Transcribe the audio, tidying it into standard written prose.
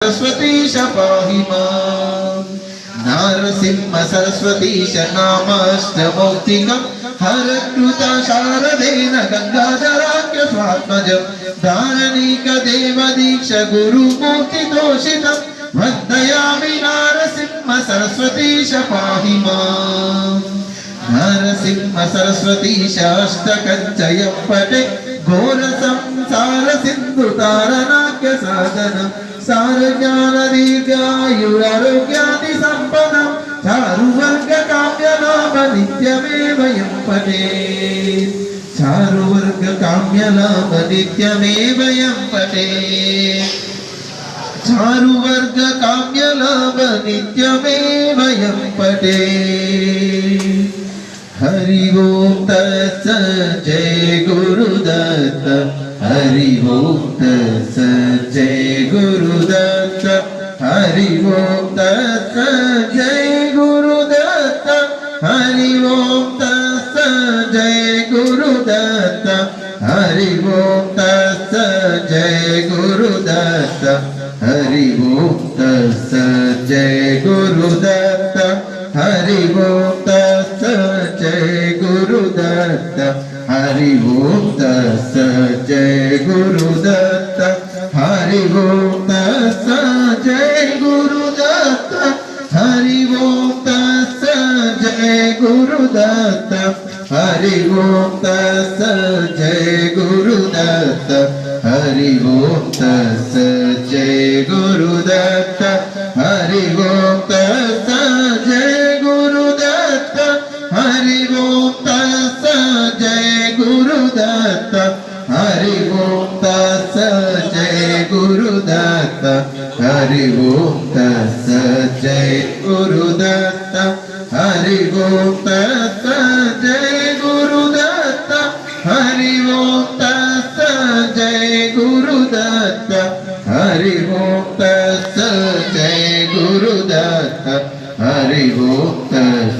सरस्वतीश पाहि माम् नारसिंह सरस्वतीश नामाष्टमौक्तिकम् हरकृता शारदेन गंगाधराख्य स्वात्मजम् धारणीकदेव दीक्ष गुरुमूर्तितोषितम् वन्दयामि नारसिंह सरस्वतीश पाहि माम् नरसिंह सरस्वतीश अष्टकञ्चयं पठे घोर संसार सिंधु तारणाख्य साधनम् सार ज्ञान दीर्घायुरारोग्यादि सम्पदम् चारुवर्ग काम्य नाम नित्यमेव यं पठेत् चारुवर्ग काम्य नाम नित्यमेव यं पठेत् चारुवर्ग काम्य नाम नित्यमेव यं पठेत् हरि ओम तत्सत् जय गुरुदत्त हरि ओम तत्सत् जय गुरुदत्त हरि ओम तत्सत् जय गुरुदत्त हरि ओम तत्सत् जय गुरुदत्त हरि ओम तत्सत् जय गुरुदत्त हरि ओम तत्सत् जय गुरुदत्त हरि ओम तत्सत् जय गुरुदत्त हरि ओम तत्सत् जय गुरुदत्त हरि ओम तत्सत् जय गुरुदत्त हरि ओम तत्सत् जय गुरुदत्त हरि ओम तत्सत् जय गुरुदत्त हरि ओम तत्सत् जय गुरुदत्त हरि ओम तत्सत् जय गुरुदत्त हरि ओम तत्सत् जय गुरुदत्त हरि ओम तत्सत् जय गुरुदत्त हरि ओम तत्सत् जय गुरुदत्त हरि ओम तत्सत् जय गुरुदत्त हरि ओम तत्सत् जय गुरुदत्त हरि ओम तत्सत् जय गुरुदत्त हरि ओम तत्सत्